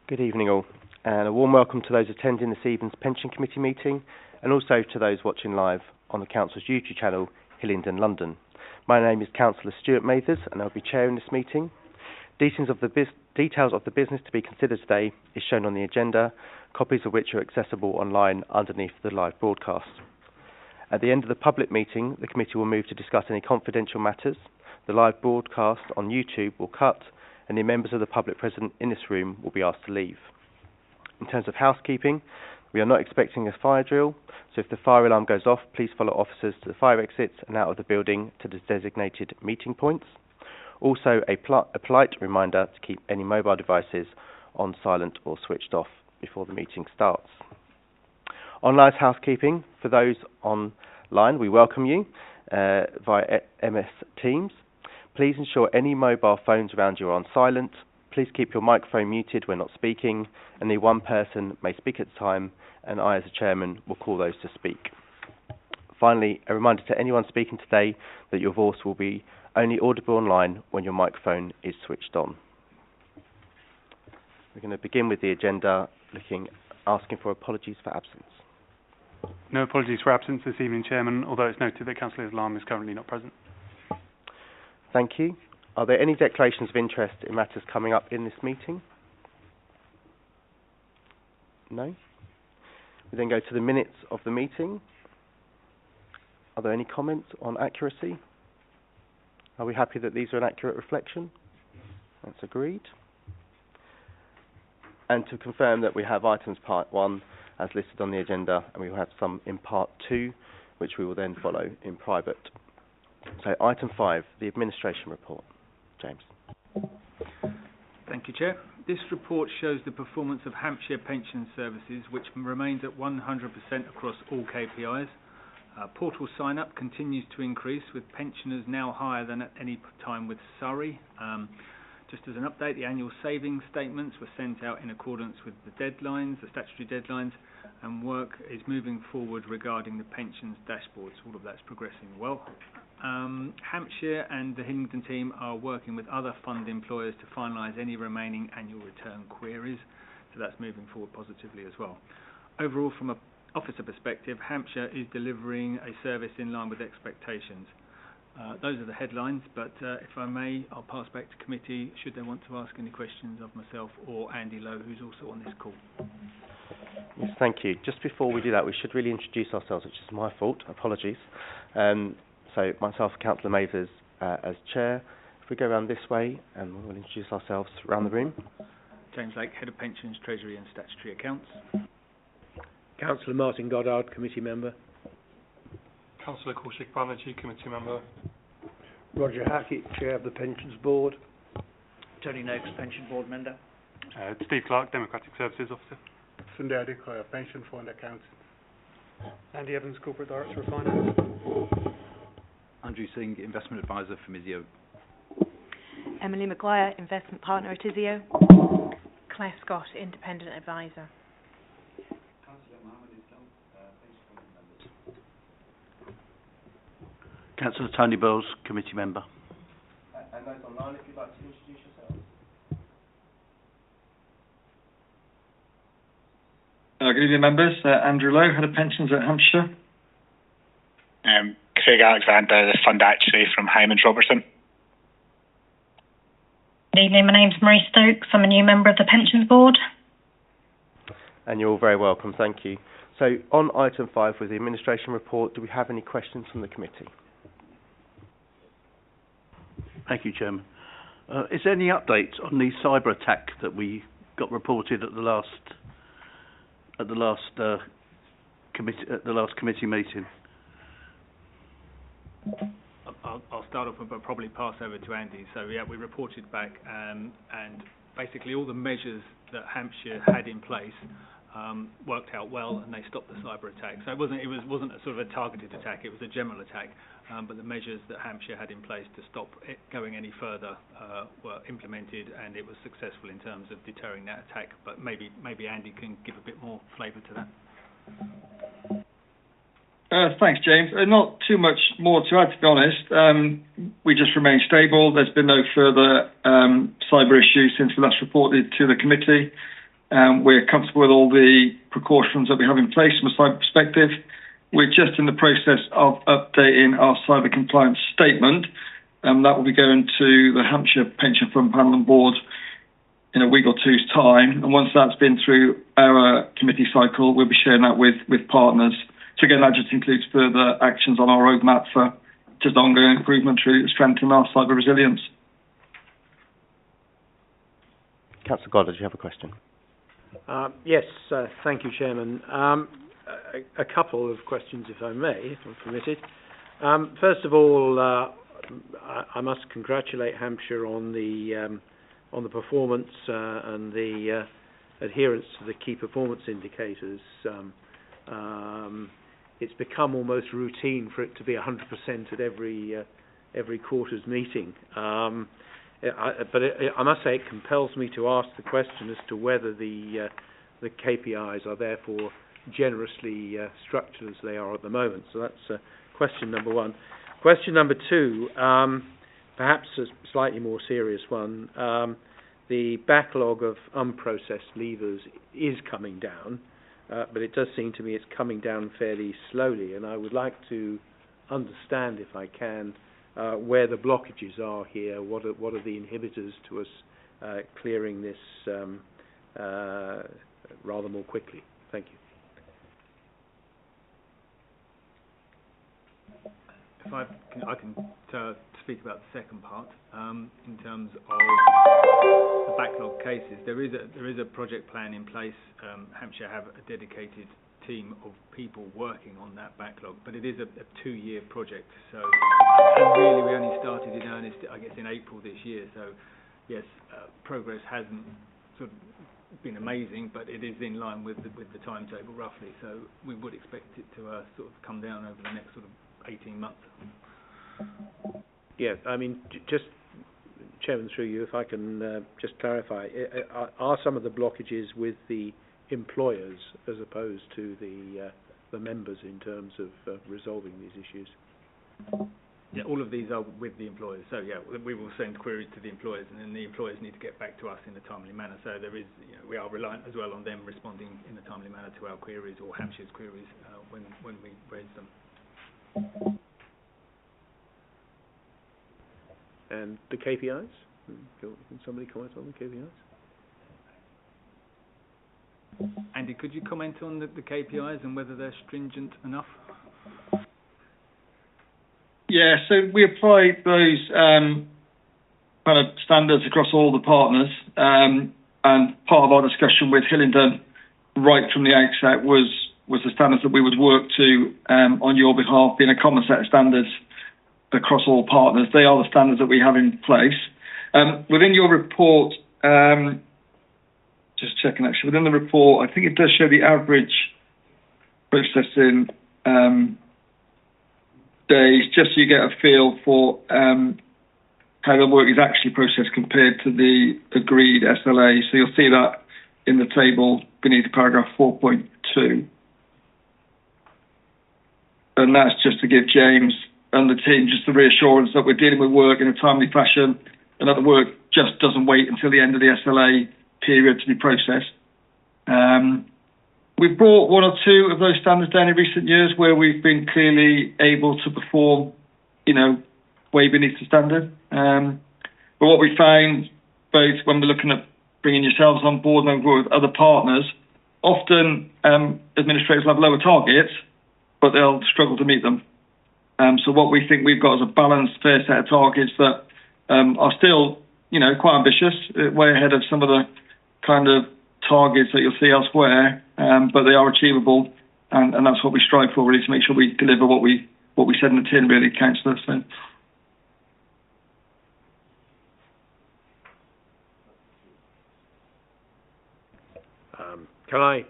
Good evening all, and a warm welcome to those attending this evening's Pension Committee meeting, and also to those watching live on the Council's YouTube channel, Hillingdon, London. My name is Councillor Stuart Mathers, and I'll be chairing this meeting. Details of the business to be considered today is shown on the agenda, copies of which are accessible online underneath the live broadcast. At the end of the public meeting, the committee will move to discuss any confidential matters. The live broadcast on YouTube will cut, and the members of the public present in this room will be asked to leave. In terms of housekeeping, we are not expecting a fire drill, so if the fire alarm goes off, please follow officers to the fire exits and out of the building to the designated meeting points. Also, a polite reminder to keep any mobile devices on silent or switched off before the meeting starts. Online housekeeping, for those online, we welcome you via MS Teams. Please ensure any mobile phones around you are on silent. Please keep your microphone muted when not speaking. Only one person may speak at a time, and I, as the chairman, will call those to speak. Finally, a reminder to anyone speaking today that your voice will be only audible online when your microphone is switched on. We're going to begin with the agenda, asking for apologies for absence. No apologies for absence this evening, Chairman, although it's noted that Councillor Islam is currently not present. Thank you. Are there any declarations of interest in matters coming up in this meeting? No? We then go to the minutes of the meeting. Are there any comments on accuracy? Are we happy that these are an accurate reflection? That's agreed. And to confirm that we have items part 1 as listed on the agenda, and we will have some in part 2, which we will then follow in private. So item 5, the administration report. James. Thank you, Chair. This report shows the performance of Hampshire Pension Services, which remains at 100% across all KPIs. Portal sign-up continues to increase, with pensioners now higher than at any time with Surrey. Just as an update, the annual savings statements were sent out in accordance with the deadlines, the statutory deadlines, and work is moving forward regarding the pensions dashboards. All of that's progressing well. Hampshire and the Hillingdon team are working with other fund employers to finalise any remaining annual return queries, so that's moving forward positively as well. Overall, from an officer perspective, Hampshire is delivering a service in line with expectations. Those are the headlines, but if I may, I'll pass back to committee should they want to ask any questions of myself or Andy Lowe, who's also on this call. Yes, thank you. Just before we do that, we should really introduce ourselves, which is my fault. Apologies. So myself, Councillor Mathers, as chair. If we go around this way, and we'll introduce ourselves around the room. James Lake, Head of Pensions, Treasury and Statutory Accounts. Councillor Martin Goddard, Committee Member. Councillor Kaushik Banerjee, Committee Member. Roger Hackett, Chair of the Pensions Board. Tony Noakes, Pension Board Member. Steve Clark, Democratic Services Officer. Sunday Adikoya, Pension Fund Accountant. Andy Evans, Corporate Director of Finance. Andrew Singh, Investment Advisor for Mizio. Emily Maguire, Investment Partner at Izio. Claire Scott, Independent Advisor. Councillor Tony Bowles, Committee Member. And those online, if you'd like to introduce yourselves. Good evening, members. Andrew Lowe, Head of Pensions at Hampshire. Craig Alexander, the Fund Actuary from Hyman's Robertson. Good evening, my name's Marie Stokes. I'm a new member of the Pensions Board. And you're all very welcome, thank you. So on item 5 with the administration report, do we have any questions from the committee? Thank you, Chairman. Is there any update on the cyber attack that we got reported at the last committee meeting? I'll start off but probably pass over to Andy. So yeah, we reported back, and basically all the measures that Hampshire had in place worked out well, and they stopped the cyber attack. So it wasn't a sort of a targeted attack; it was a general attack. But the measures that Hampshire had in place to stop it going any further were implemented, and it was successful in terms of deterring that attack. But maybe Andy can give a bit more flavour to that. Thanks, James. Not too much more to add, to be honest. We just remain stable. There's been no further cyber issues since we last reported to the committee. We're comfortable with all the precautions that we have in place from a cyber perspective. We're just in the process of updating our cyber compliance statement. That will be going to the Hampshire Pension Fund Panel and Board in a week or two's time. And once that's been through our committee cycle, we'll be sharing that with partners. So again, that just includes further actions on our roadmap for just ongoing improvement to strengthen our cyber resilience. Councillor Goddard, do you have a question? Yes, thank you, Chairman. A couple of questions, if I may, if I'm permitted. First of all, I must congratulate Hampshire on the performance and the adherence to the key performance indicators. It's become almost routine for it to be 100% at every quarter's meeting. But I must say it compels me to ask the question as to whether the KPIs are therefore generously structured as they are at the moment. So that's question number one. Question number two, perhaps a slightly more serious one. The backlog of unprocessed leavers is coming down, but it does seem to me it's coming down fairly slowly, and I would like to understand, if I can, where the blockages are here. What are the inhibitors to us clearing this rather more quickly? Thank you. If I can speak about the second part in terms of the backlog cases. There is a project plan in place. Hampshire have a dedicated team of people working on that backlog, but it is a 2-year project. So, and really, we only started in earnest, I guess, in April this year. So, yes, progress hasn't sort of been amazing, but it is in line with the timetable roughly. So, we would expect it to sort of come down over the next sort of 18 months. Yeah, I mean, just Chairman, through you, if I can just clarify, are some of the blockages with the employers as opposed to the members in terms of resolving these issues? Yeah, all of these are with the employers. So yeah, we will send queries to the employers, and then the employers need to get back to us in a timely manner. So there is, we are reliant as well on them responding in a timely manner to our queries or Hampshire's queries when we raise them. And the KPIs? Can somebody comment on the KPIs? Andy, could you comment on the KPIs and whether they're stringent enough? Yeah, so we apply those kind of standards across all the partners, and part of our discussion with Hillingdon right from the outset was the standards that we would work to on your behalf, being a common set of standards across all partners. They are the standards that we have in place. Within your report, just checking actually, within the report, I think it does show the average processing days, just so you get a feel for how the work is actually processed compared to the agreed SLA. So you'll see that in the table beneath paragraph 4.2. And that's just to give James and the team just the reassurance that we're dealing with work in a timely fashion and that the work just doesn't wait until the end of the SLA period to be processed. We've brought one or two of those standards down in recent years where we've been clearly able to perform, way beneath the standard. But what we found, both when we're looking at bringing yourselves on board and with other partners, often administrators will have lower targets, but they'll struggle to meet them. So what we think we've got is a balanced, fair set of targets that are still, quite ambitious, way ahead of some of the kind of targets that you'll see elsewhere, but they are achievable, and that's what we strive for, really, to make sure we deliver what we said in the tin, really, Councillor. So. Can I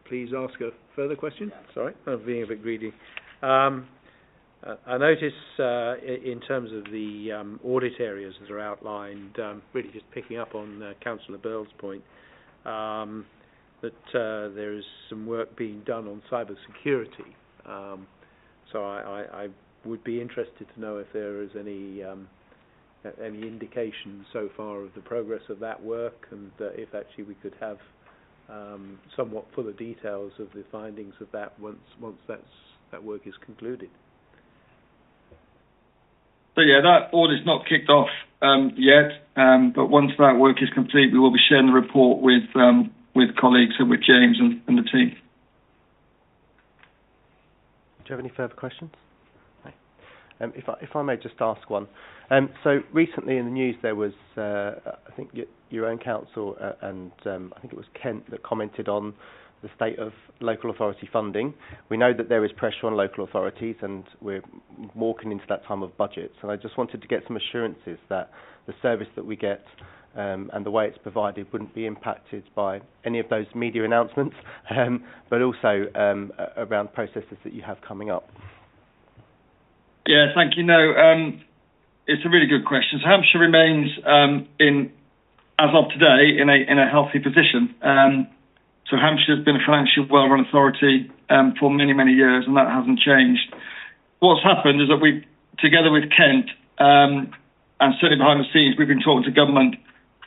please ask a further question? Sorry, I'm being a bit greedy. I notice in terms of the audit areas that are outlined, really just picking up on Councillor Burl's point, that there is some work being done on cyber security. So I would be interested to know if there is any indication so far of the progress of that work, and if actually we could have somewhat fuller details of the findings of that once that work is concluded. So yeah, that audit's not kicked off yet, but once that work is complete, we will be sharing the report with colleagues and with James and the team. Do you have any further questions? No. If I may just ask one. So recently in the news there was, I think your own council and I think it was Kent that commented on the state of local authority funding. We know that there is pressure on local authorities and we're walking into that time of budgets, and I just wanted to get some assurances that the service that we get and the way it's provided wouldn't be impacted by any of those media announcements, but also around processes that you have coming up. Yeah, thank you. No, it's a really good question. So Hampshire remains as of today, in a healthy position. So Hampshire has been a financially well-run authority for many, many years, and that hasn't changed. What's happened is that we, together with Kent, and certainly behind the scenes, we've been talking to government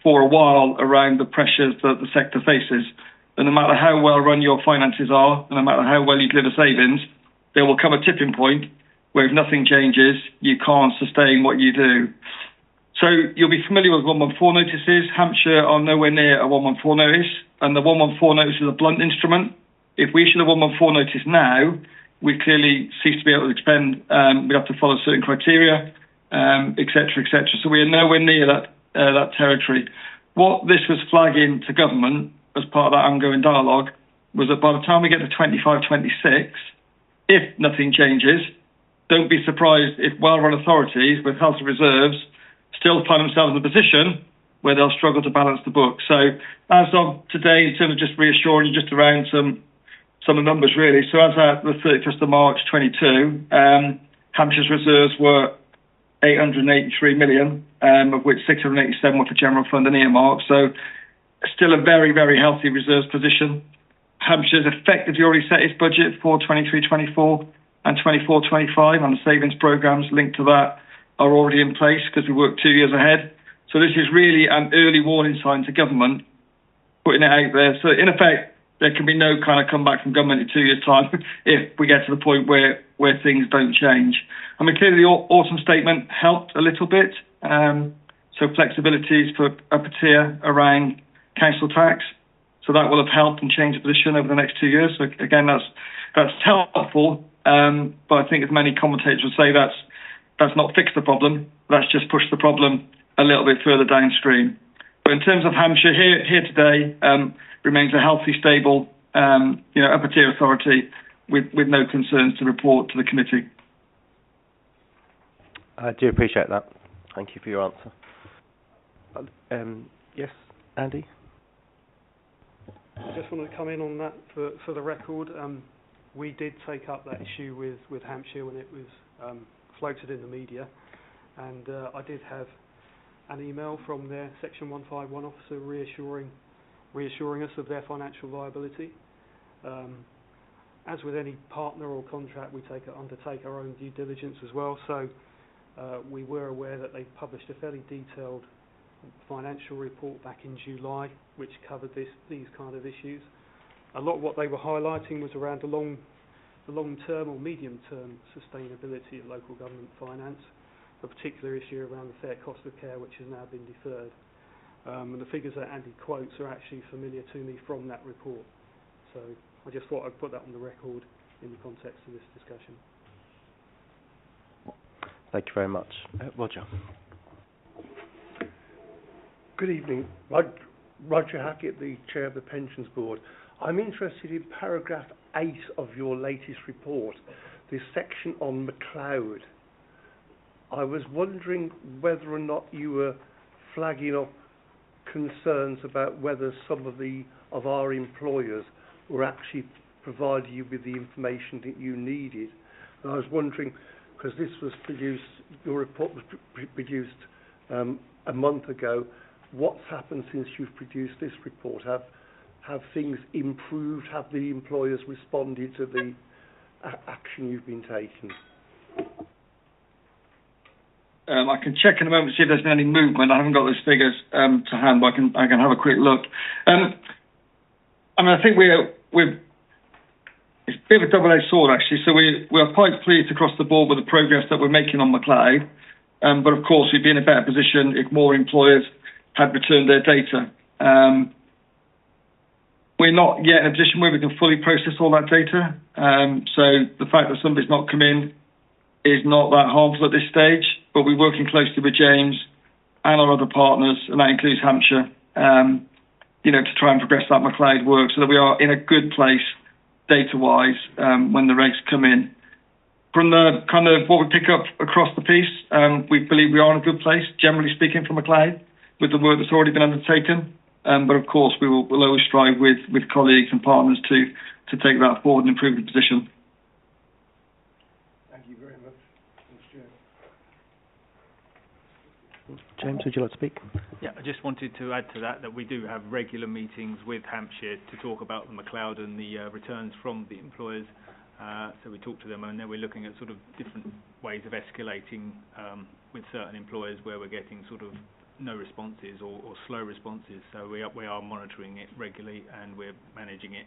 for a while around the pressures that the sector faces. And no matter how well-run your finances are, and no matter how well you deliver savings, there will come a tipping point where if nothing changes, you can't sustain what you do. So you'll be familiar with 114 notices. Hampshire are nowhere near a 114 notice, and the 114 notice is a blunt instrument. If we issue a 114 notice now, we clearly cease to be able to expend. We have to follow certain criteria, et cetera, et cetera. So we are nowhere near that territory. What this was flagging to government as part of that ongoing dialogue was that by the time we get to 25-26, if nothing changes, don't be surprised if well-run authorities with healthy reserves still find themselves in a position where they'll struggle to balance the book. So as of today, in terms of just reassuring you just around some of the numbers really, so as at the 31st of March 22, Hampshire's reserves were 883 million, of which 687 were for general fund and earmarks. So still a very, very healthy reserves position. Hampshire's effectively already set its budget for 23-24 and 24-25, and the savings programmes linked to that are already in place because we work 2 years ahead. So this is really an early warning sign to government, putting it out there. So in effect, there can be no kind of comeback from government in 2 years' time if we get to the point where things don't change. I mean, clearly the autumn statement helped a little bit. So flexibilities for upper tier around council tax. So that will have helped and changed the position over the next 2 years. So again, that's helpful. But I think as many commentators would say, that's not fixed the problem. That's just pushed the problem a little bit further downstream. But in terms of Hampshire, here today remains a healthy, stable, upper tier authority with no concerns to report to the committee. I do appreciate that. Thank you for your answer. Yes, Andy? I just wanted to come in on that for the record. We did take up that issue with Hampshire when it was floated in the media, and I did have an email from their Section 151 officer reassuring us of their financial viability. As with any partner or contract, we undertake our own due diligence as well, so we were aware that they published a fairly detailed financial report back in July which covered these kind of issues. A lot of what they were highlighting was around the long-term or medium-term sustainability of local government finance, a particular issue around the fair cost of care, which has now been deferred. And the figures that Andy quotes are actually familiar to me from that report. So I just thought I'd put that on the record in the context of this discussion. Thank you very much. Roger. Good evening. Roger Hackett, the Chair of the Pensions Board. I'm interested in paragraph 8 of your latest report, this section on McLeod. I was wondering whether or not you were flagging up concerns about whether some of our employers were actually providing you with the information that you needed. And I was wondering, because this was produced, your report was produced a month ago, what's happened since you've produced this report? Have things improved? Have the employers responded to the action you've been taking? I can check in a moment to see if there's been any movement. I haven't got those figures to hand, but I can have a quick look. I mean, I think we're it's a bit of a double-edged sword, actually. So we're quite pleased across the board with the progress that we're making on McLeod. But of course, we'd be in a better position if more employers had returned their data. We're not yet in a position where we can fully process all that data. So the fact that somebody's not come in is not that harmful at this stage. But we're working closely with James and our other partners, and that includes Hampshire, to try and progress that McLeod work so that we are in a good place data-wise when the regs come in. From the kind of what we pick up across the piece, we believe we are in a good place, generally speaking, for McLeod, with the work that's already been undertaken. But of course, we'll always strive with colleagues and partners to take that forward and improve the position. Thank you very much. James, would you like to speak? Yeah, I just wanted to add to that we do have regular meetings with Hampshire to talk about the McLeod and the returns from the employers. So we talk to them, and then we're looking at sort of different ways of escalating with certain employers where we're getting sort of no responses or slow responses. So we are monitoring it regularly, and we're managing it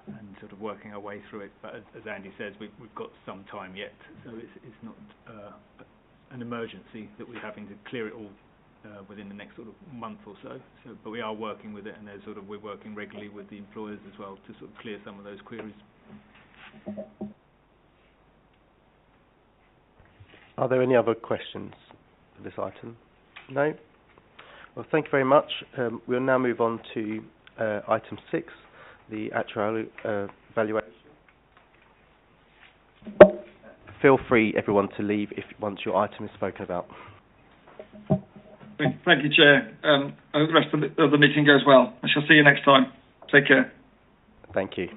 and sort of working our way through it. But as Andy says, we've got some time yet, so it's not an emergency that we're having to clear it all within the next sort of month or so. But we are working with it, and we're working regularly with the employers as well to sort of clear some of those queries. Are there any other questions for this item? No? Well, thank you very much. We'll now move on to item 6, the actuarial valuation. Feel free, everyone, to leave once your item is spoken about. Thank you, Chair. I hope the rest of the meeting goes well. I shall see you next time. Take care. Thank you.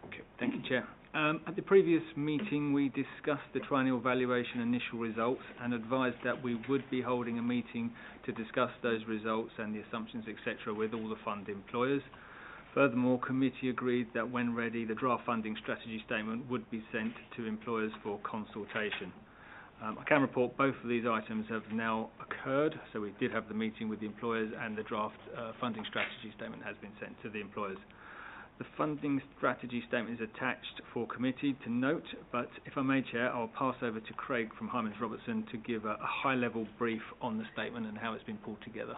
Okay, thank you, Chair. At the previous meeting, we discussed the triennial valuation initial results and advised that we would be holding a meeting to discuss those results and the assumptions, etc., with all the fund employers. Furthermore, committee agreed that when ready, the draft funding strategy statement would be sent to employers for consultation. I can report both of these items have now occurred, so we did have the meeting with the employers, and the draft funding strategy statement has been sent to the employers. The funding strategy statement is attached for committee to note, but if I may, Chair, I'll pass over to Craig from Hymans Robertson to give a high-level brief on the statement and how it's been pulled together.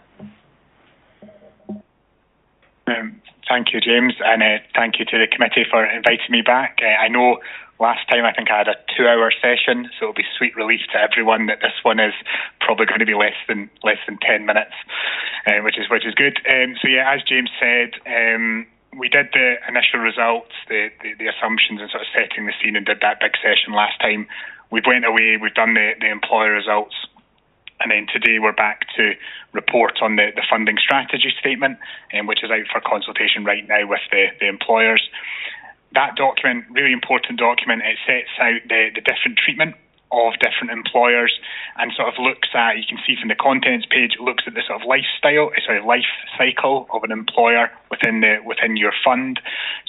Thank you, James, and thank you to the committee for inviting me back. I know last time I think I had a 2-hour session, so it'll be sweet relief to everyone that this one is probably going to be less than 10 minutes, which is good. So yeah, as James said, we did the initial results, the assumptions, and sort of setting the scene, and did that big session last time. We've went away, we've done the employer results, and then today we're back to report on the funding strategy statement, which is out for consultation right now with the employers. That document, really important document, it sets out the different treatment of different employers and sort of looks at, you can see from the contents page, it looks at the sort of life cycle of an employer within your fund.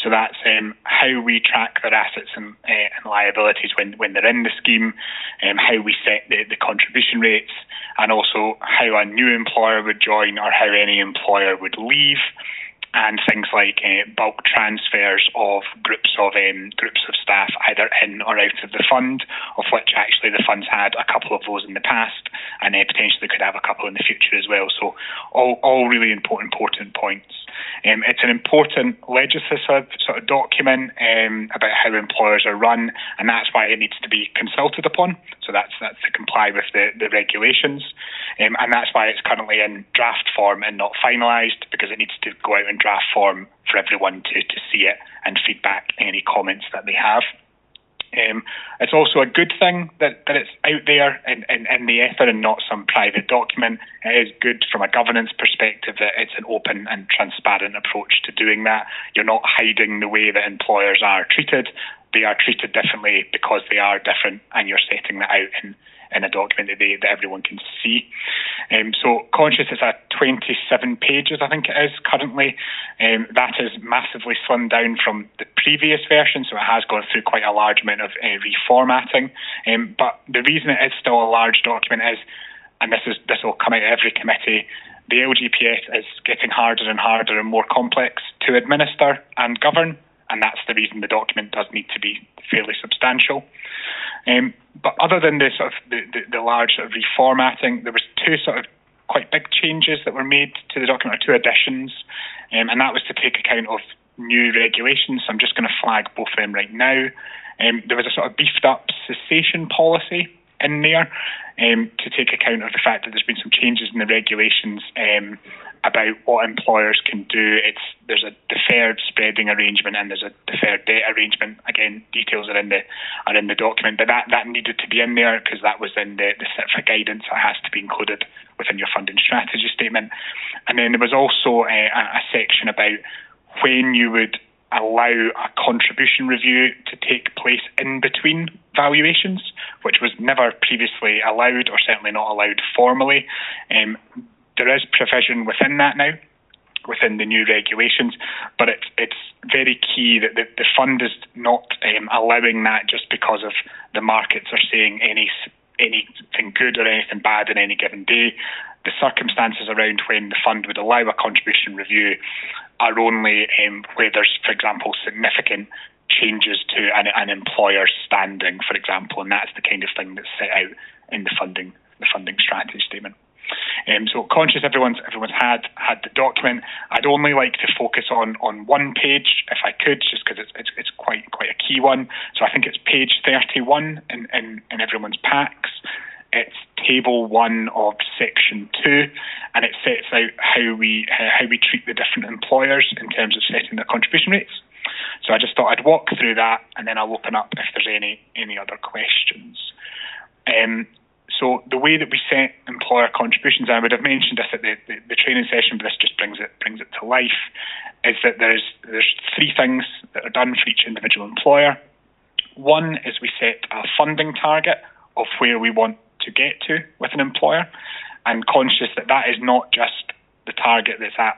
So that's how we track their assets and liabilities when they're in the scheme, how we set the contribution rates, and also how a new employer would join or how any employer would leave, and things like bulk transfers of groups of staff either in or out of the fund, of which actually the fund's had a couple of those in the past, and potentially could have a couple in the future as well. So all really important points. It's an important legislative sort of document about how employers are run, and that's why it needs to be consulted upon. So that's to comply with the regulations, and that's why it's currently in draft form and not finalised, because it needs to go out in draft form for everyone to see it and feedback any comments that they have. It's also a good thing that it's out there in the ether and not some private document. It is good from a governance perspective that it's an open and transparent approach to doing that. You're not hiding the way that employers are treated. They are treated differently because they are different, and you're setting that out in a document that everyone can see. So conscious it's at 27 pages, I think it is currently. That is massively slimmed down from the previous version, so it has gone through quite a large amount of reformatting. But the reason it is still a large document is, and this will come out of every committee, The LGPS is getting harder and harder and more complex to administer and govern, and that's the reason the document does need to be fairly substantial. But other than the sort of the large sort of reformatting, there was two sort of quite big changes that were made to the document, or two additions, and that was to take account of new regulations. So I'm just going to flag both of them right now. There was a sort of beefed up cessation policy in there to take account of the fact that there's been some changes in the regulations about what employers can do. There's a deferred spreading arrangement and there's a deferred debt arrangement. Again, details are in the document, but that needed to be in there because that was in the CITFA guidance. That has to be included within your funding strategy statement. And then there was also a section about when you would allow a contribution review to take place in between valuations, which was never previously allowed, or certainly not allowed formally. There is provision within that now, within the new regulations, but it's very key that the fund is not allowing that just because of the markets are saying anything good or anything bad in any given day. The circumstances around when the fund would allow a contribution review are only where there's, for example, significant changes to an employer's standing, for example, and that's the kind of thing that's set out in the funding strategy statement. So conscious everyone's had the document. I'd only like to focus on one page, if I could, just because it's quite a key one. So I think it's page 31 in everyone's packs. It's table 1 of section 2, and it sets out how we treat the different employers in terms of setting their contribution rates. So I just thought I'd walk through that, and then I'll open up if there's any other questions. So the way that we set employer contributions, and I would have mentioned this at the training session, but this just brings it to life, is that there's 3 things that are done for each individual employer. One is we set a funding target of where we want to get to with an employer, and conscious that is not just the target that's at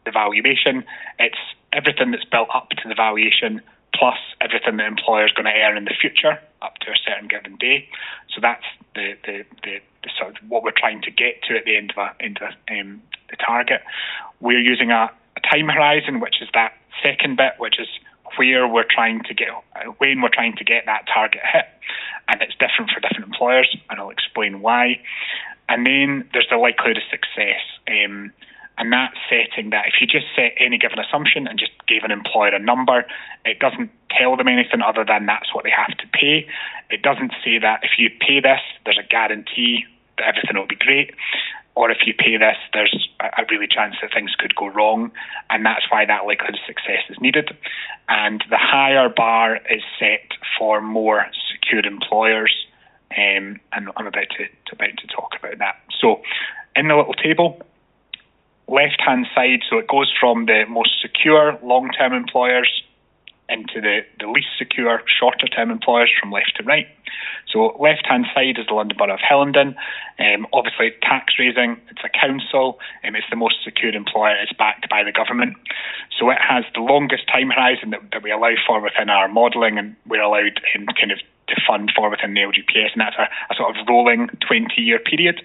the valuation, it's everything that's built up to the valuation plus everything the employer is going to earn in the future up to a certain given day. So that's the sort of what we're trying to get to at the end of the target. We're using a time horizon, which is that second bit, which is when we're trying to get that target hit, and it's different for different employers, and I'll explain why. And then there's the likelihood of success, and that's setting that if you just set any given assumption and just gave an employer a number, it doesn't tell them anything other than that's what they have to pay. It doesn't say that if you pay this, there's a guarantee that everything will be great, or if you pay this, there's a really chance that things could go wrong, and that's why that likelihood of success is needed. And the higher bar is set for more secure employers, and I'm about to talk about that. So in the little table, left-hand side, so it goes from the most secure long-term employers into the least secure shorter-term employers from left to right. So left-hand side is the London Borough of Hillingdon. Obviously, tax raising, it's a council, it's the most secure employer, it's backed by the government. So it has the longest time horizon that we allow for within our modelling, and we're allowed kind of to fund for within the LGPS, and that's a sort of rolling 20-year period.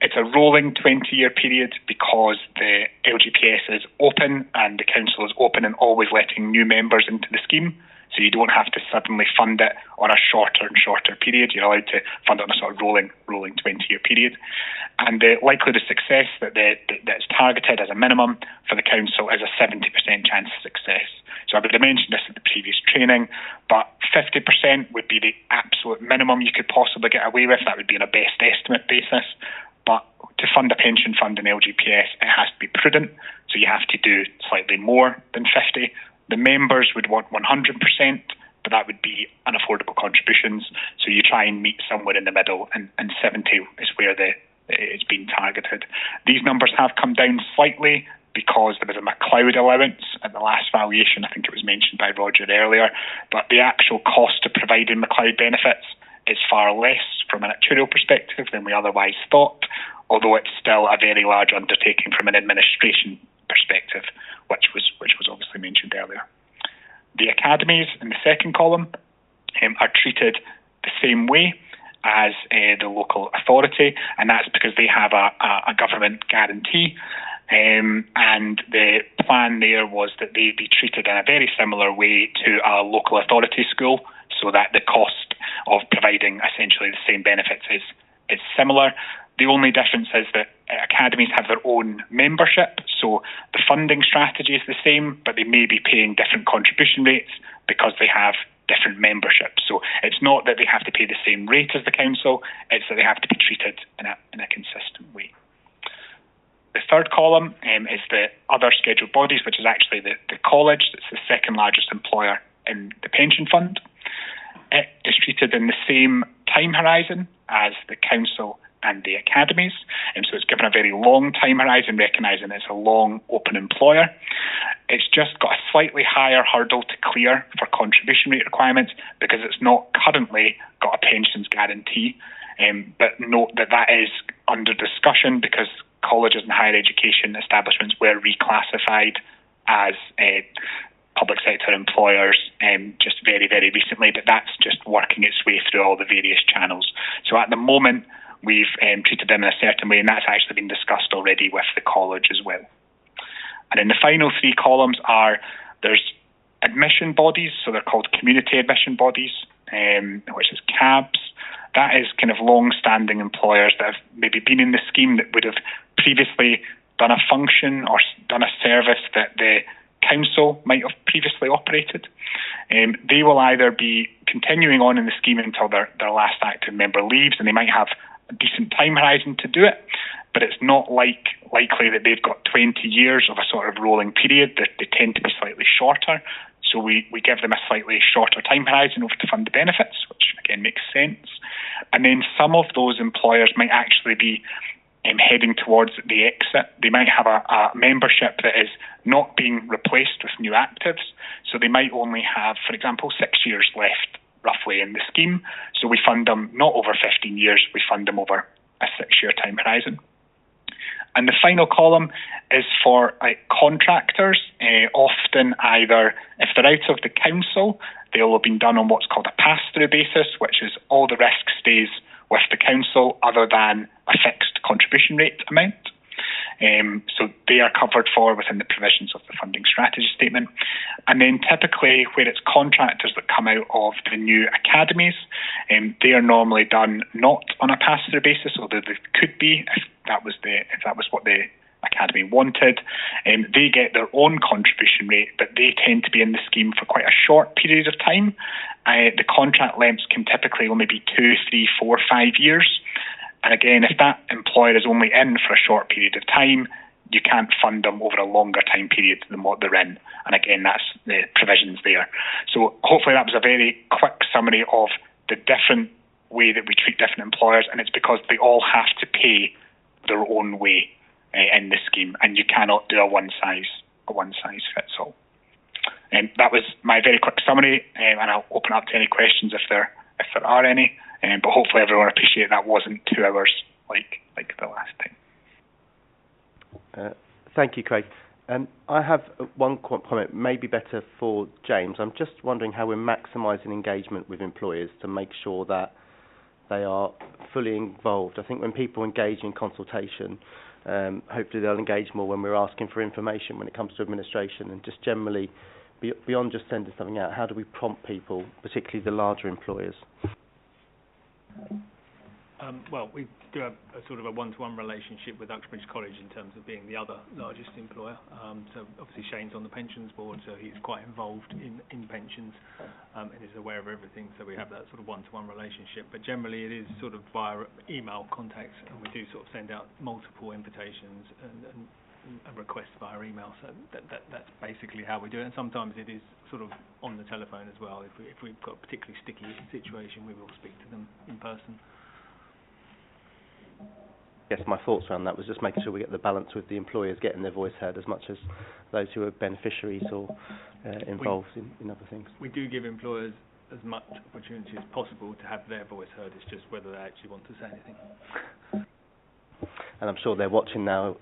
It's a rolling 20-year period because the LGPS is open and the council is open and always letting new members into the scheme. So you don't have to suddenly fund it on a shorter and shorter period. You're allowed to fund it on a sort of rolling 20-year period. And the likelihood of success that's targeted as a minimum for the council is a 70% chance of success. So I would have mentioned this at the previous training, but 50% would be the absolute minimum you could possibly get away with. That would be on a best estimate basis. But to fund a pension fund in LGPS, it has to be prudent. So you have to do slightly more than 50. The members would want 100%, but that would be unaffordable contributions. So you try and meet somewhere in the middle, and 70 is where it's been targeted. These numbers have come down slightly because there was a McLeod allowance at the last valuation. I think it was mentioned by Roger earlier, but the actual cost of providing McLeod benefits is far less from an actuarial perspective than we otherwise thought, although it's still a very large undertaking from an administration perspective, which was obviously mentioned earlier. The academies in the second column are treated the same way, as the local authority, and that's because they have a government guarantee. And the plan there was that they'd be treated in a very similar way to a local authority school, so that the cost of providing essentially the same benefits is similar. The only difference is that academies have their own membership, so the funding strategy is the same, but they may be paying different contribution rates because they have different memberships. So it's not that they have to pay the same rate as the council, it's that they have to be treated in a consistent way. The third column is the other scheduled bodies, which is actually the college. It's the second largest employer in the pension fund. It is treated in the same time horizon as the council and the academies, and so it's given a very long time horizon, recognising it's a long open employer. It's just got a slightly higher hurdle to clear for contribution rate requirements because it's not currently got a pensions guarantee, but note that is under discussion because colleges and higher education establishments were reclassified as public sector employers just very, very recently, but that's just working its way through all the various channels. So at the moment, we've treated them in a certain way, and that's actually been discussed already with the college as well. And then the final three columns there's admission bodies, so they're called community admission bodies, which is CABs. That is kind of long-standing employers that have maybe been in the scheme that would have previously done a function or done a service that the council might have previously operated. They will either be continuing on in the scheme until their last active member leaves, and they might have a decent time horizon to do it, but it's not likely that they've got 20 years of a sort of rolling period. They tend to be slightly shorter, so we give them a slightly shorter time horizon over to fund the benefits, which again makes sense. And then some of those employers might actually be heading towards the exit. They might have a membership that is not being replaced with new actives, so they might only have, for example, 6 years left roughly in the scheme, so we fund them not over 15 years, we fund them over a 6-year time horizon. And the final column is for contractors, often either, if they're out of the council, they'll have been done on what's called a pass-through basis, which is all the risk stays with the council other than a fixed contribution rate amount. So they are covered for within the provisions of the funding strategy statement. And then typically where it's contractors that come out of the new academies, they are normally done not on a pass-through basis, although they could be if that was what the academy wanted. They get their own contribution rate, but they tend to be in the scheme for quite a short period of time. The contract lengths can typically only be 2, 3, 4, 5 years. And again, if that employer is only in for a short period of time, you can't fund them over a longer time period than what they're in. And again, that's the provisions there. So hopefully that was a very quick summary of the different way that we treat different employers, and it's because they all have to pay their own way in the scheme, and you cannot do a one size fits all. And that was my very quick summary, and I'll open up to any questions if there are any. But hopefully everyone appreciated that wasn't 2 hours like the last time. Thank you, Craig. I have one comment, maybe better for James. I'm just wondering how we're maximising engagement with employers to make sure that they are fully involved. I think when people engage in consultation, hopefully they'll engage more when we're asking for information when it comes to administration, and just generally, beyond just sending something out, how do we prompt people, particularly the larger employers? Well, we do have a sort of a one-to-one relationship with Uxbridge College in terms of being the other largest employer. So obviously Shane's on the pensions board, so he's quite involved in pensions and is aware of everything. So we have that sort of one-to-one relationship. But generally it is sort of via email contacts, and we do sort of send out multiple invitations and requests via email. So that's basically how we do it. And sometimes it is sort of on the telephone as well. If we've got a particularly sticky situation, we will speak to them in person. Yes, my thoughts around that was just making sure we get the balance with the employers getting their voice heard as much as those who are beneficiaries or involved in other things. We do give employers as much opportunity as possible to have their voice heard. It's just whether they actually want to say anything. And I'm sure they're watching now,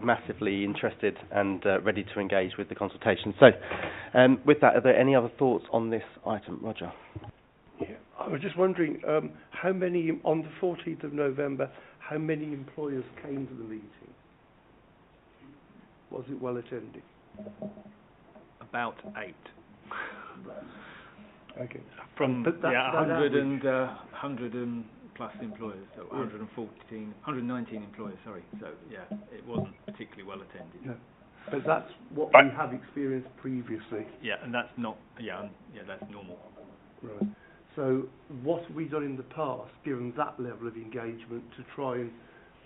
massively interested and ready to engage with the consultation. So, with that, are there any other thoughts on this item, Roger? Yeah, I was just wondering, how many, on the 14th of November, how many employers came to the meeting? Was it well attended? About 8. Okay. From But that 100 average- and 100 and plus employers, so 119 employers. Sorry. So yeah, it wasn't particularly well attended. No. But that's what we have experienced previously. Yeah, and that's not. That's normal. Right. So what have we done in the past, given that level of engagement, to try and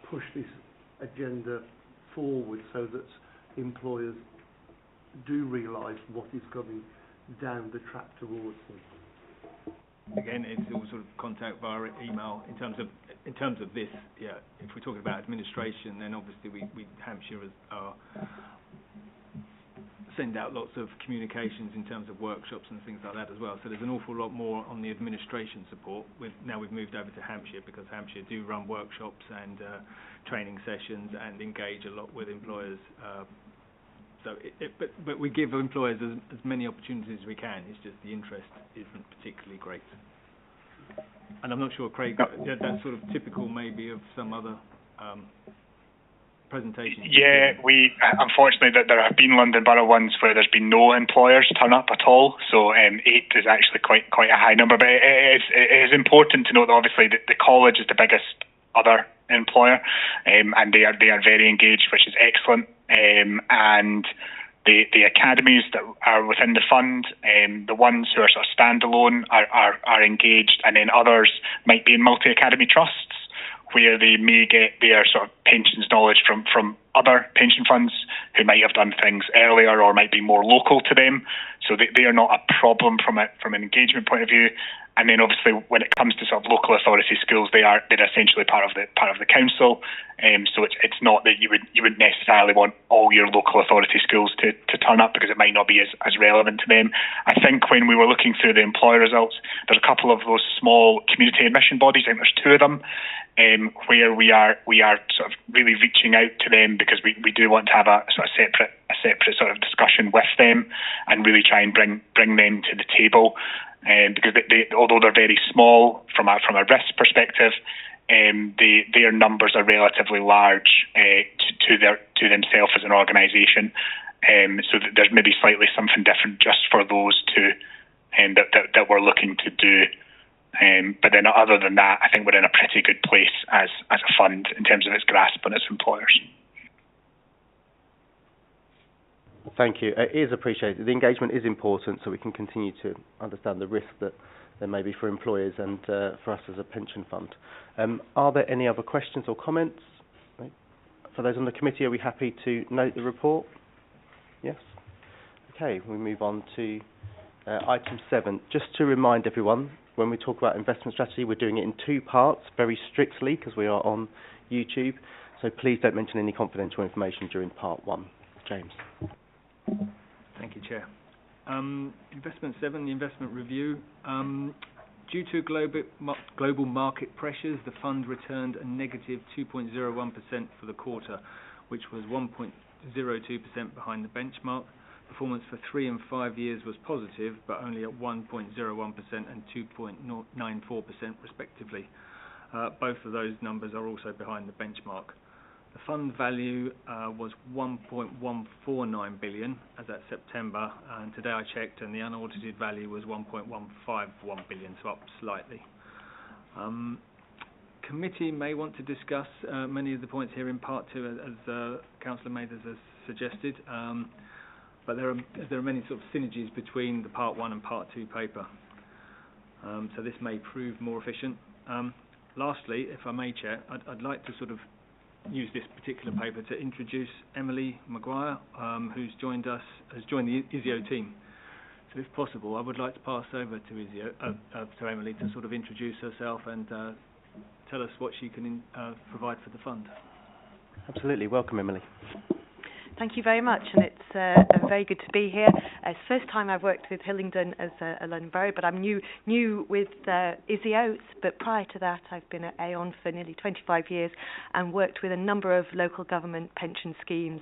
push this agenda forward so that employers do realise what is coming down the track towards them? Again, it's all sort of contact via email. In terms of this, yeah. If we're talking about administration, then obviously we Hampshire send out lots of communications in terms of workshops and things like that as well. So there's an awful lot more on the administration support. Now we've moved over to Hampshire because Hampshire do run workshops and training sessions and engage a lot with employers. But we give employers as many opportunities as we can. It's just the interest isn't particularly great. And I'm not sure, Craig, that's sort of typical maybe of some other presentations. Yeah, we unfortunately there have been London Borough ones where there's been no employers turn up at all. So 8 is actually quite a high number. But it is important to note that obviously the college is the biggest other employer, and they are very engaged, which is excellent. And the academies that are within the fund, the ones who are sort of standalone are engaged, and then others might be in multi-academy trusts where they may get their sort of pensions knowledge from other pension funds who might have done things earlier or might be more local to them. So they are not a problem from an engagement point of view. And then obviously when it comes to sort of local authority schools, they're essentially part of the council. So it's not that you would necessarily want all your local authority schools to turn up because it might not be as relevant to them. I think when we were looking through the employer results, there's a couple of those small community admission bodies. I think there's 2 of them where we are sort of really reaching out to them because we do want to have a sort of separate sort of discussion with them and really try and bring them to the table. Because although they're very small from a risk perspective, their numbers are relatively large to themselves as an organisation. So there's maybe slightly something different just for those 2 that we're looking to do. But then other than that, I think we're in a pretty good place as a fund in terms of its grasp on its employers. Thank you. It is appreciated. The engagement is important so we can continue to understand the risk that there may be for employers and for us as a pension fund. Are there any other questions or comments? Right. For those on the committee, are we happy to note the report? Yes? Okay, we move on to item 7. Just to remind everyone, when we talk about investment strategy, we're doing it in 2 parts, very strictly, because we are on YouTube. So please don't mention any confidential information during part 1. James. Thank you, Chair. Investment 7, the investment review. Due to global market pressures, the fund returned a negative 2.01% for the quarter, which was 1.02% behind the benchmark. Performance for 3 and 5 years was positive, but only at 1.01% and 2.94% respectively. Both of those numbers are also behind the benchmark. The fund value was 1.149 billion as at September, and today I checked and the unaudited value was 1.151 billion, so up slightly. Committee may want to discuss many of the points here in part 2 as Councillor Mathers has suggested, but there are many sort of synergies between the part 1 and part 2 paper, so this may prove more efficient. Lastly, if I may, Chair, I'd like to sort of use this particular paper to introduce Emily Maguire, who's joined the ISIO team. So if possible, I would like to pass over to Emily to sort of introduce herself and tell us what she can provide for the fund. Absolutely. Welcome, Emily. Thank you very much, and it's very good to be here. It's the first time I've worked with Hillingdon as a London Borough, but I'm new with ISIO, but prior to that I've been at Aon for nearly 25 years and worked with a number of local government pension schemes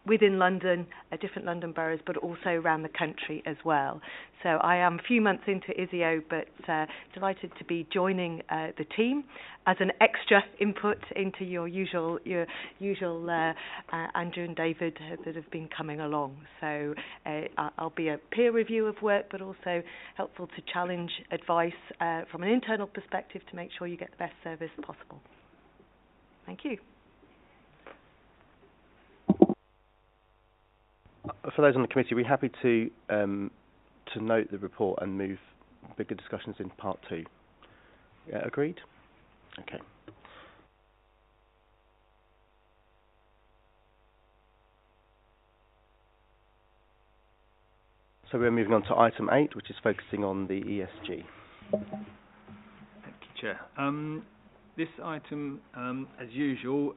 within London, different London boroughs, but also around the country as well. So I am a few months into ISIO, but delighted to be joining the team as an extra input into your usual Andrew and David that have been coming along. So I'll be a peer review of work, but also helpful to challenge advice from an internal perspective to make sure you get the best service possible. Thank you. For those on the committee, we're happy to note the report and move bigger discussions in part 2. Agreed? Okay. So we're moving on to item 8, which is focusing on the ESG. Thank you, Chair. This item, as usual,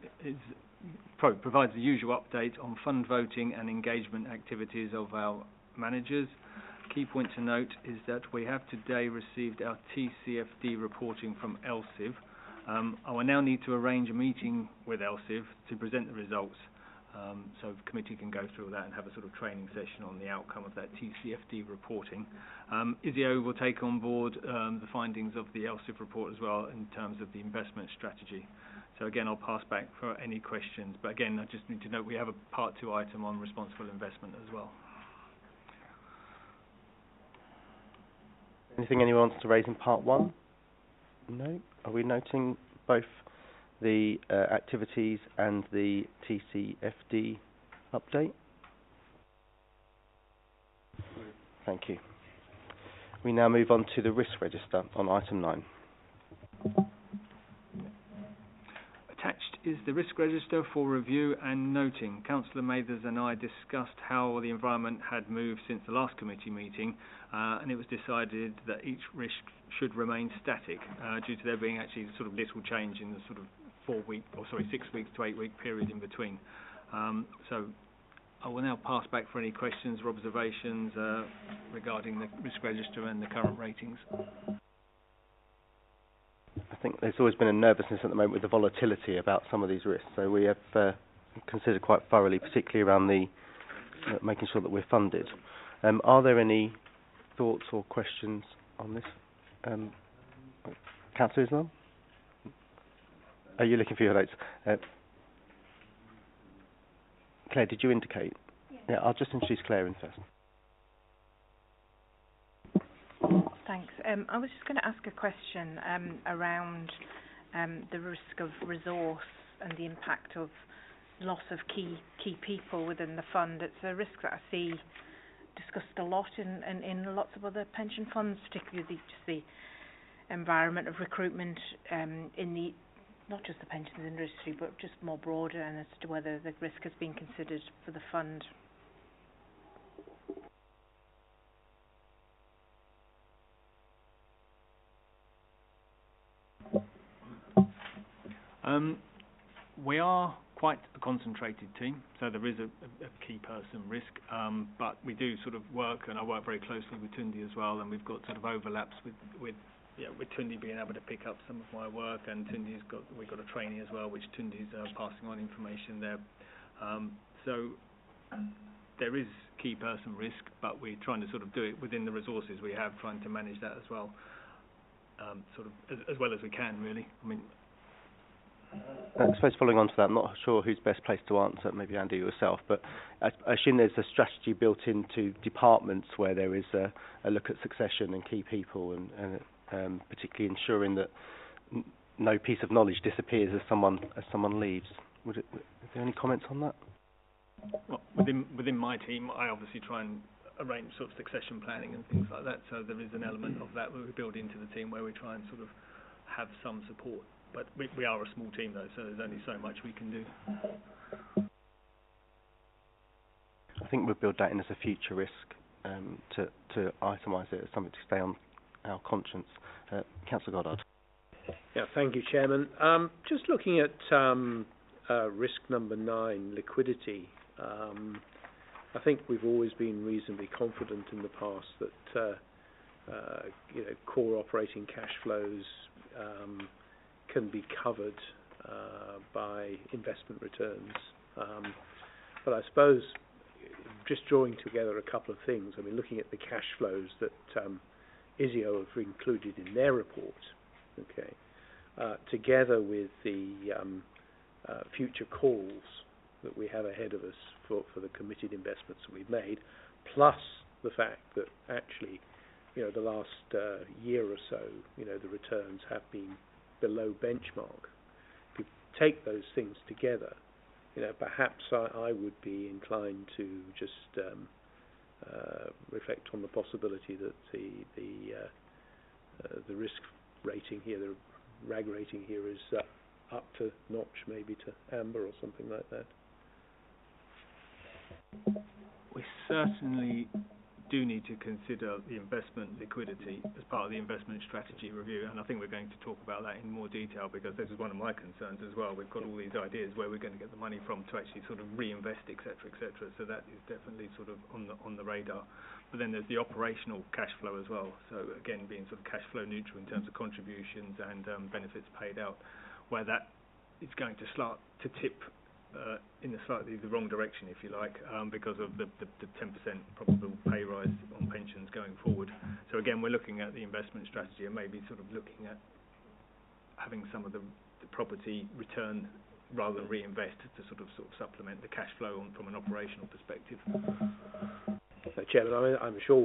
provides the usual update on fund voting and engagement activities of our managers. Key point to note is that we have today received our TCFD reporting from ELSIV. I will now need to arrange a meeting with ELSIV to present the results, so the committee can go through that and have a sort of training session on the outcome of that TCFD reporting. ISIO will take on board the findings of the ELSIV report as well in terms of the investment strategy. So again, I'll pass back for any questions, but again, I just need to note we have a part 2 item on responsible investment as well. Anything anyone wants to raise in part 1? No? Are we noting both the activities and the TCFD update? Thank you. We now move on to the risk register on item 9. Attached is the risk register for review and noting. Councillor Mathers and I discussed how the environment had moved since the last committee meeting, and it was decided that each risk should remain static due to there being actually sort of little change in the sort of 6 weeks to 8 week period in between. So I will now pass back for any questions or observations regarding the risk register and the current ratings. I think there's always been a nervousness at the moment with the volatility about some of these risks, so we have considered quite thoroughly, particularly around the making sure that we're funded. Are there any thoughts or questions on this? Councillor Islam? Are you looking for your notes? Claire, did you indicate? Yeah, I'll just introduce Claire in first. Thanks. I was just going to ask a question around the risk of resource and the impact of loss of key people within the fund. It's a risk that I see discussed a lot in lots of other pension funds, particularly just the environment of recruitment in the not just the pensions industry, but just more broader, and as to whether the risk has been considered for the fund. We are quite a concentrated team, so there is a key person risk, but we do sort of work, and I work very closely with Tundi as well, and we've got sort of overlaps with Tundi being able to pick up some of my work, and we've got a trainee as well, which Tundi's passing on information there. So there is key person risk, but we're trying to sort of do it within the resources we have, trying to manage that as well, sort of as well as we can, really. I mean, I suppose following on to that, I'm not sure who's best placed to answer, maybe Andy or yourself, but I assume there's a strategy built into departments where there is a look at succession and key people, and particularly ensuring that no piece of knowledge disappears as someone leaves. Is there any comments on that? Well, within my team, I obviously try and arrange sort of succession planning and things like that, so there is an element of that we build into the team where we try and sort of have some support. But we are a small team, though, so there's only so much we can do. I think we'll build that in as a future risk to itemise it as something to stay on our conscience. Councillor Goddard. Yeah, thank you, Chairman. Just looking at risk number 9, liquidity. I think we've always been reasonably confident in the past that core operating cash flows can be covered by investment returns. But I suppose just drawing together a couple of things, I mean, looking at the cash flows that ISIO have included in their report, okay, together with the future calls that we have ahead of us for the committed investments that we've made, plus the fact that actually, the last year or so, the returns have been below benchmark. If you take those things together, perhaps I would be inclined to just reflect on the possibility that the risk rating here, the RAG rating here, is up to notch, maybe to amber or something like that. We certainly do need to consider the investment liquidity as part of the investment strategy review, and I think we're going to talk about that in more detail, because this is one of my concerns as well. We've got all these ideas where we're going to get the money from to actually sort of reinvest, etc., etc. So that is definitely sort of on the radar. But then there's the operational cash flow as well. So again, being sort of cash flow neutral in terms of contributions and benefits paid out, where that is going to start to tip in the wrong direction, if you like, because of the 10% probable pay rise on pensions going forward. So again, we're looking at the investment strategy and maybe sort of looking at having some of the property return rather than reinvest to sort of supplement the cash flow from an operational perspective. Chairman, I'm sure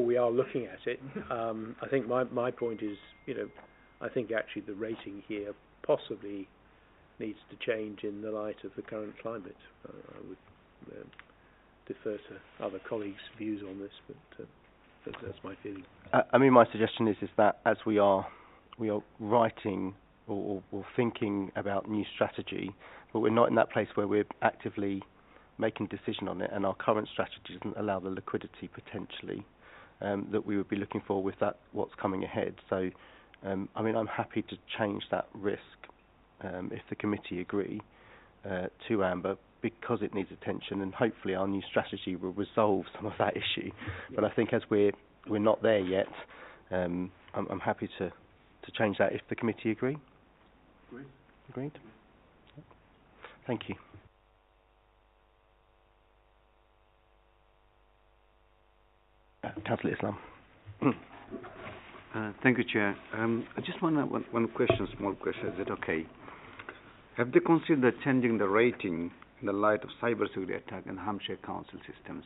we are looking at it. I think my point is, I think actually the rating here possibly needs to change in the light of the current climate. I would defer to other colleagues' views on this, but that's my feeling. I mean, my suggestion is that as we are writing or thinking about new strategy, but we're not in that place where we're actively making a decision on it, and our current strategy doesn't allow the liquidity potentially that we would be looking for with that what's coming ahead. So, I mean, I'm happy to change that risk if the committee agree to amber, because it needs attention, and hopefully our new strategy will resolve some of that issue. But I think as we're not there yet, I'm happy to change that if the committee agree. Agreed? Thank you. Councillor Islam. Thank you, Chair. I just want one question, small question. Is it okay? Have they considered changing the rating in the light of cybersecurity attack in Hampshire council systems?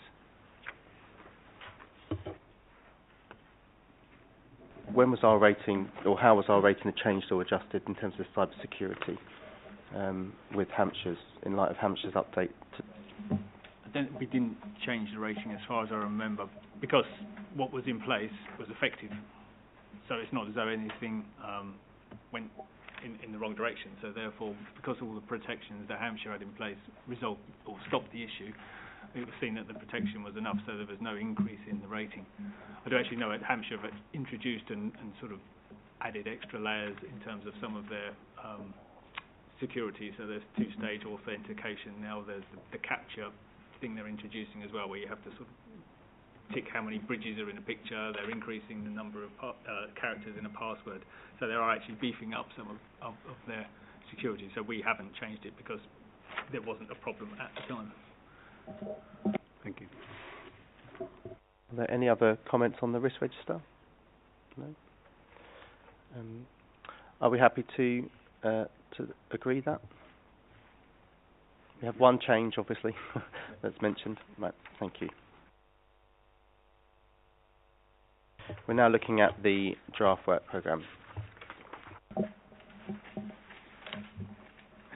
When was our rating, or how was our rating changed or adjusted in terms of cybersecurity with Hampshire's, in light of Hampshire's update? We didn't change the rating as far as I remember, because what was in place was effective. So it's not as though anything went in the wrong direction. So therefore, because all the protections that Hampshire had in place resolved or stopped the issue, it was seen that the protection was enough, so there was no increase in the rating. I do actually know that Hampshire have introduced and sort of added extra layers in terms of some of their security. So there's two-stage authentication now. There's the capture thing they're introducing as well, where you have to sort of tick how many bridges are in a picture. They're increasing the number of characters in a password. So they are actually beefing up some of their security. So we haven't changed it because there wasn't a problem at the time. Thank you. Are there any other comments on the risk register? No? Are we happy to agree that? We have one change, obviously, that's mentioned. Right, thank you. We're now looking at the draft work programme.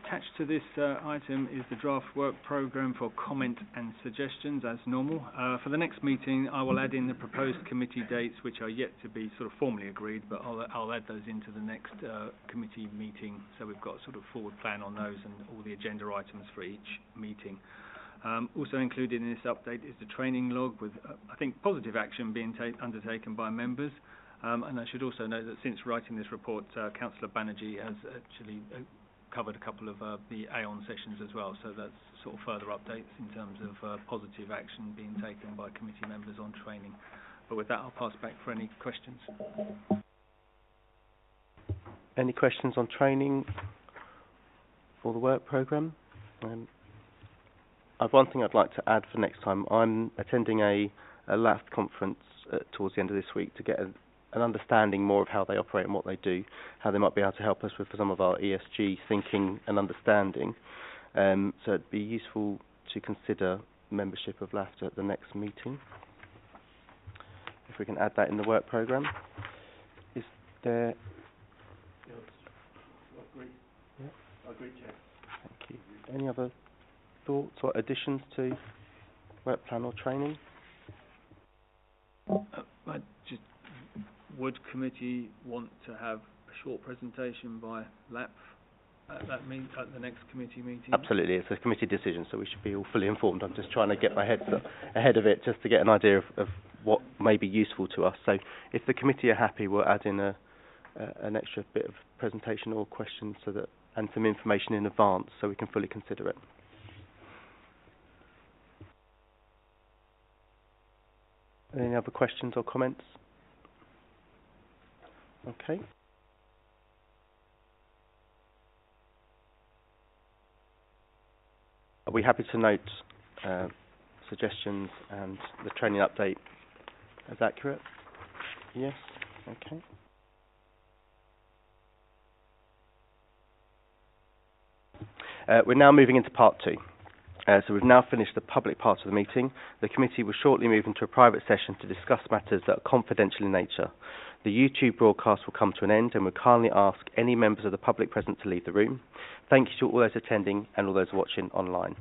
Attached to this item is the draft work programme for comment and suggestions, as normal. For the next meeting, I will add in the proposed committee dates, which are yet to be sort of formally agreed, but I'll add those into the next committee meeting, so we've got a sort of forward plan on those and all the agenda items for each meeting. Also included in this update is the training log with, I think, positive action being undertaken by members. And I should also note that since writing this report, Councillor Banerjee has actually covered a couple of the Aon sessions as well, so that's sort of further updates in terms of positive action being taken by committee members on training. But with that, I'll pass back for any questions. Any questions on training or the work programme? I've one thing I'd like to add for next time. I'm attending a LAFT conference towards the end of this week to get an understanding more of how they operate and what they do, how they might be able to help us with some of our ESG thinking and understanding. So it'd be useful to consider membership of LAFT at the next meeting. If we can add that in the work programme. Is there... I agree, Chair. Thank you. Any other thoughts or additions to work plan or training? Would committee want to have a short presentation by LAP at the next committee meeting? Absolutely, it's a committee decision, so we should be all fully informed. I'm just trying to get my head ahead of it, just to get an idea of what may be useful to us. So, if the committee are happy, we'll add in an extra bit of presentation or questions, so that and some information in advance, so we can fully consider it. Any other questions or comments? Okay. Are we happy to note suggestions and the training update as accurate? Yes. Okay. We're now moving into part 2. So we've now finished the public part of the meeting. The committee will shortly move into a private session to discuss matters that are confidential in nature. The YouTube broadcast will come to an end, and we kindly ask any members of the public present to leave the room. Thank you to all those attending and all those watching online.